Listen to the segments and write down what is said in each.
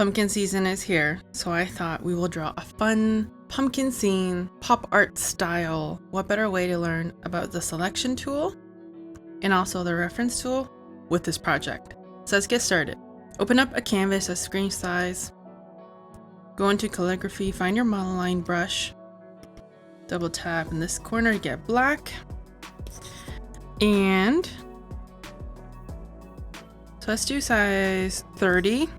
Pumpkin season is here, so I thought we will draw a fun pumpkin scene, pop art style. What better way to learn about the selection tool and also the reference tool with this project? So let's get started. Open up a canvas of screen size, go into calligraphy, find your monoline brush, double tap in this corner to get black, and so let's do size 30.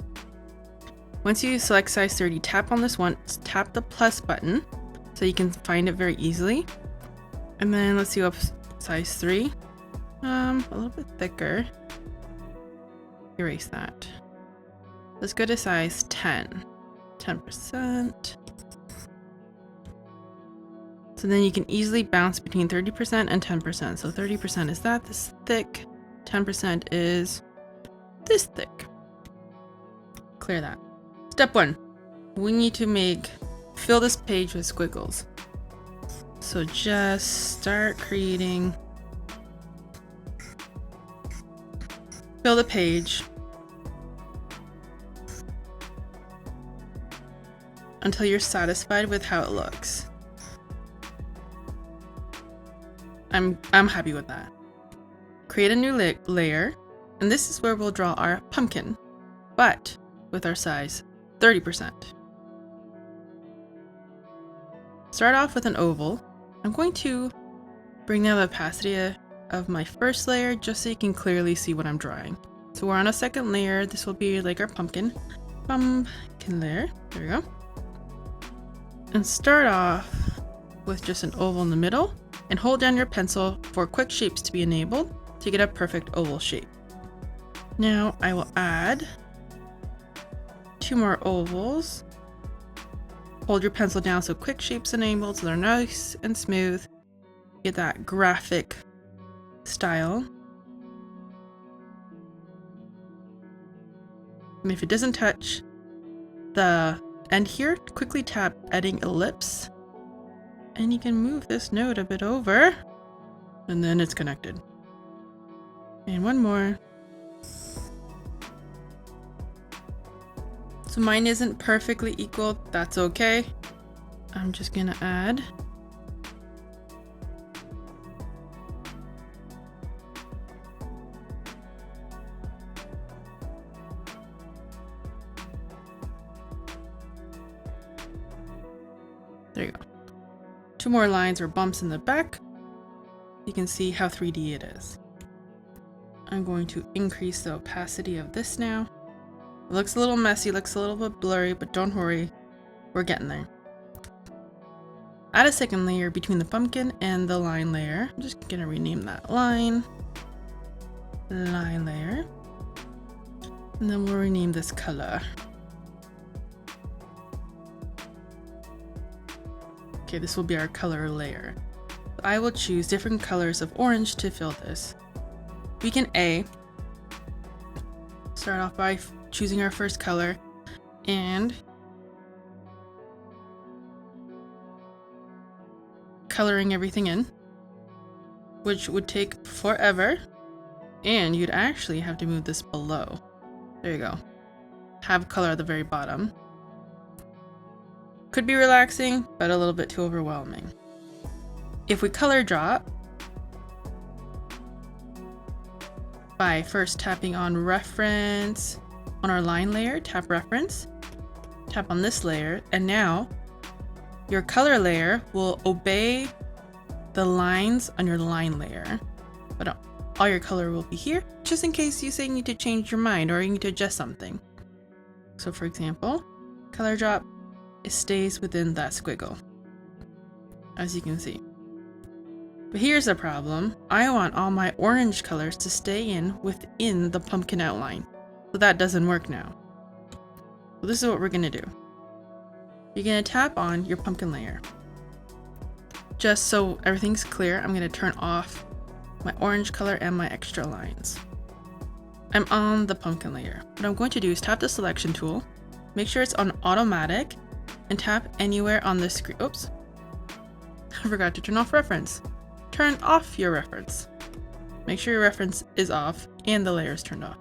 Once you select size 30, tap on this one, tap the plus button so you can find it very easily. And then let's do up size 3, a little bit thicker. Erase that. Let's go to size 10, 10%. So then you can easily bounce between 30% and 10%. So 30% is that, this thick, 10% is this thick. Clear that. Step 1, we need to fill this page with squiggles. So just start creating, fill the page until you're satisfied with how it looks. I'm happy with that. Create a new layer, and this is where we'll draw our pumpkin, but with our size 30%. Start off with an oval. I'm going to bring down the opacity of my first layer just so you can clearly see what I'm drawing. So we're on a second layer. This will be like our pumpkin layer. There we go. And start off with just an oval in the middle and hold down your pencil for quick shapes to be enabled to get a perfect oval shape. Now I will add 2 more ovals. Hold your pencil down so quick shapes enabled so they're nice and smooth. Get that graphic style. And if it doesn't touch the end here, quickly tap adding ellipse. And you can move this node a bit over. And then it's connected. And one more. So mine isn't perfectly equal, that's okay. I'm just gonna add there you go. 2 more lines or bumps in the back. You can see how 3D it is. I'm going to increase the opacity of this now. It looks a little messy, looks a little bit blurry, but don't worry, we're getting there. Add a second layer between the pumpkin and the line layer. I'm just gonna rename that line layer. And then we'll rename this color. Okay, this will be our color layer. I will choose different colors of orange to fill this. We can start off by choosing our first color and coloring everything in, which would take forever, and you'd actually have to move this below. There you go. Have color at the very bottom. Could be relaxing, but a little bit too overwhelming. If we color drop by first tapping on reference on our line layer, tap reference, tap on this layer, and now your color layer will obey the lines on your line layer, but all your color will be here, just in case you say you need to change your mind or you need to adjust something. So for example, color drop, it stays within that squiggle, as you can see. But here's the problem. I want all my orange colors to stay within the pumpkin outline. So that doesn't work now. So this is what we're gonna do. You're gonna tap on your pumpkin layer. Just so everything's clear, I'm gonna turn off my orange color and my extra lines. I'm on the pumpkin layer. What I'm going to do is tap the selection tool, make sure it's on automatic, and tap anywhere on the screen. Oops, I forgot to turn off reference. Turn off your reference. Make sure your reference is off and the layer is turned off.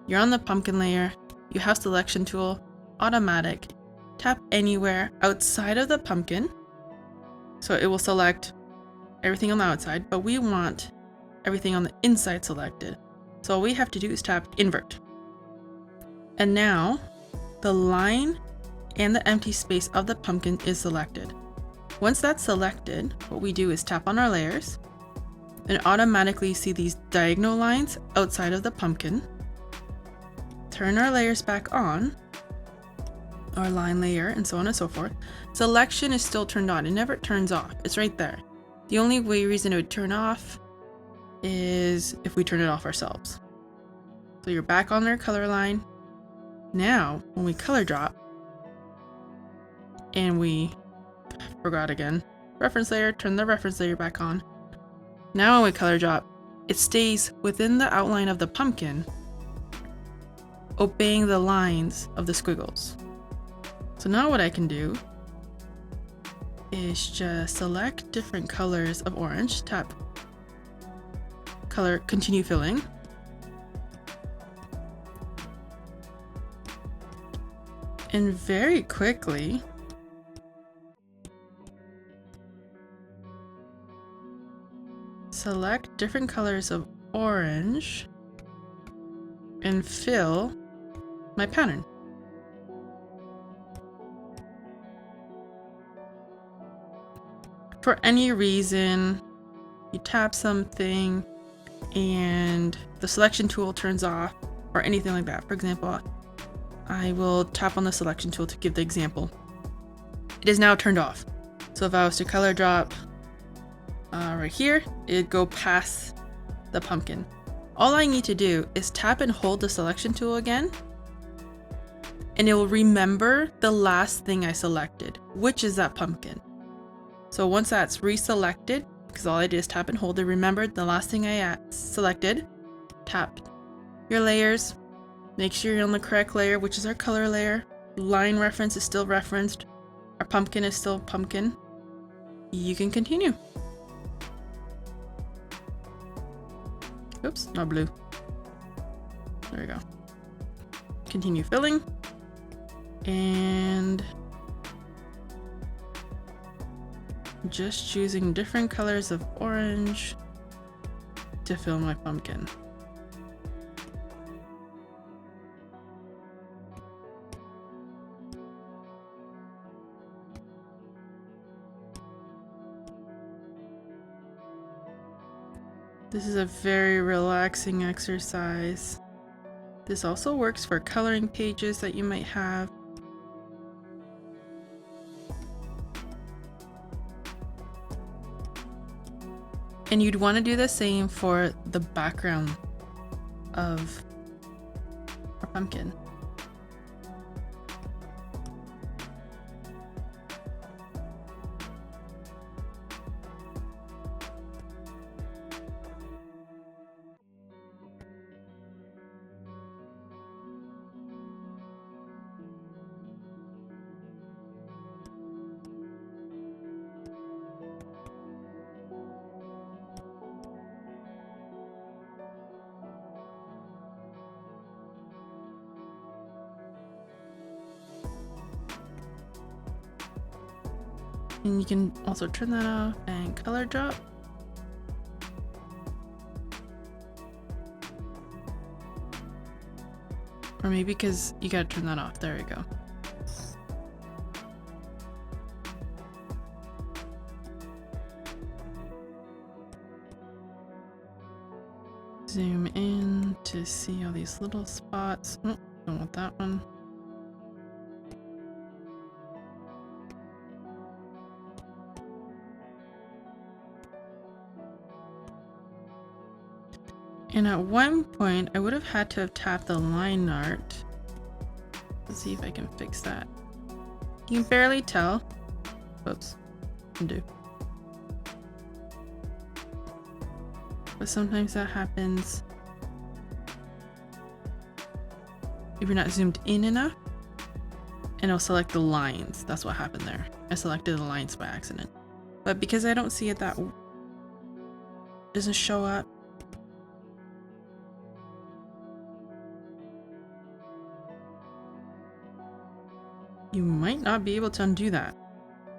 You're on the pumpkin layer. you have selection tool, automatic, tap anywhere outside of the pumpkin. So it will select everything on the outside, but we want everything on the inside selected. So all we have to do is tap invert. And now the line and the empty space of the pumpkin is selected. Once that's selected, what we do is tap on our layers and automatically see these diagonal lines outside of the pumpkin. Turn our layers back on, our line layer, and so on and so forth. Selection is still turned on. It never turns off. It's right there. The only reason it would turn off is if we turn it off ourselves. So you're back on their color line. Now, when we color drop, and we forgot again, reference layer, turn the reference layer back on. Now when we color drop, it stays within the outline of the pumpkin, obeying the lines of the squiggles. So now what I can do is just select different colors of orange, tap color, continue filling. And very quickly, select different colors of orange and fill my pattern. For any reason, you tap something and the selection tool turns off or anything like that. For example, I will tap on the selection tool to give the example. It is now turned off. So if I was to color drop right here, it'd go past the pumpkin. All I need to do is tap and hold the selection tool again, and it will remember the last thing I selected, which is that pumpkin. So once that's reselected, because all I did is tap and hold, it remembered the last thing I selected. Tap your layers, make sure you're on the correct layer, which is our color layer. Line reference is still referenced. Our pumpkin is still pumpkin. You can continue. Oops, not blue. There we go. Continue filling. And just choosing different colors of orange to fill my pumpkin. This is a very relaxing exercise. This also works for coloring pages that you might have. And you'd want to do the same for the background of our pumpkin. And you can also turn that off and color drop. Or maybe because you gotta turn that off. There we go. Zoom in to see all these little spots. Oh, don't want that one. And at one point, I would have had to have tapped the line art. Let's see if I can fix that. You can barely tell. Whoops. Undo. But sometimes that happens if you're not zoomed in enough, and it'll select the lines. That's what happened there. I selected the lines by accident. But because I don't see it, that doesn't show up. you might not be able to undo that.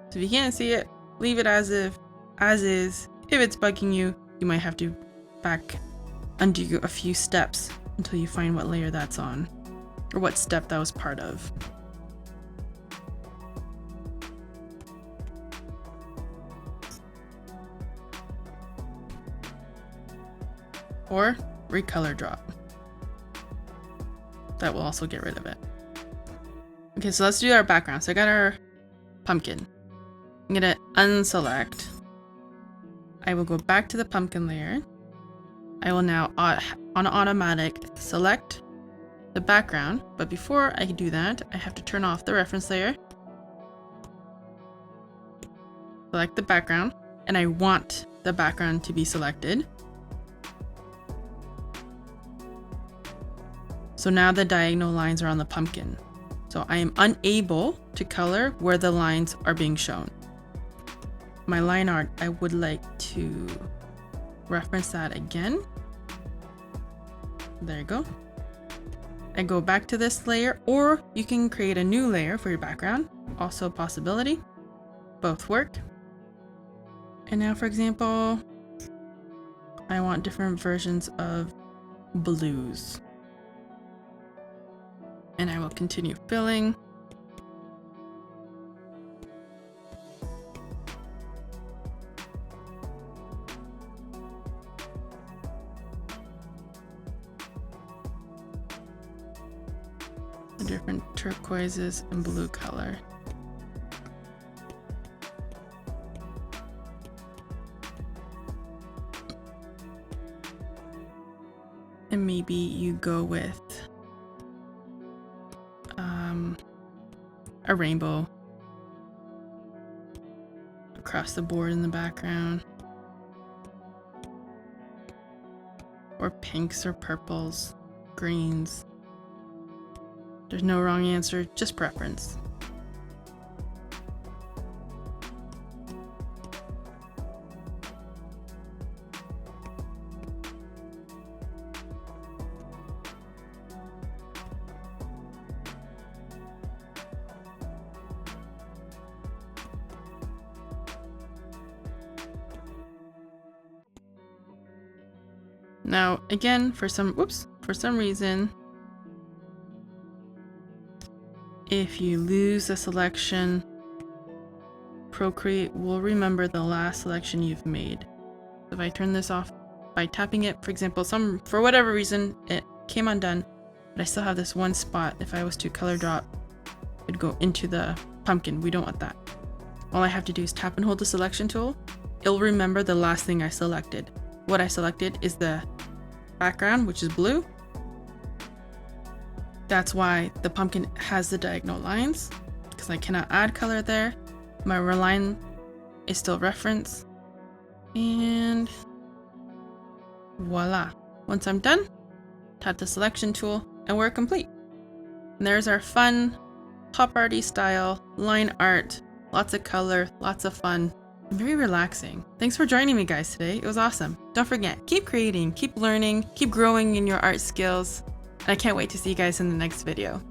So if you can't see it, leave it as is. If it's bugging you, you might have to undo a few steps until you find what layer that's on, or what step that was part of. Or recolor drop. That will also get rid of it. Okay, so let's do our background. So I got our pumpkin. I'm gonna unselect. I will go back to the pumpkin layer. I will now on automatic select the background, but before I do that, I have to turn off the reference layer. Select the background, and I want the background to be selected. So now the diagonal lines are on the pumpkin. So I am unable to color where the lines are being shown. My line art, I would like to reference that again. There you go. I go back to this layer, or you can create a new layer for your background. Also a possibility. Both work. And now, for example, I want different versions of blues. And I will continue filling. The different turquoises and blue color. And maybe you go with a rainbow across the board in the background, or pinks or purples, greens. There's no wrong answer, just preference. Now, again, for some reason, if you lose a selection, Procreate will remember the last selection you've made. If I turn this off by tapping it, for example, for whatever reason, it came undone, but I still have this one spot. If I was to color drop, it'd go into the pumpkin. We don't want that. All I have to do is tap and hold the selection tool. It'll remember the last thing I selected. What I selected is the background, which is blue. That's why the pumpkin has the diagonal lines, because I cannot add color there. My line is still reference. And voila. Once I'm done, tap the selection tool and we're complete. And there's our fun pop arty style line art. Lots of color, lots of fun. Very relaxing. Thanks for joining me, guys, today. It was awesome. Don't forget, keep creating, keep learning, keep growing in your art skills. And I can't wait to see you guys in the next video.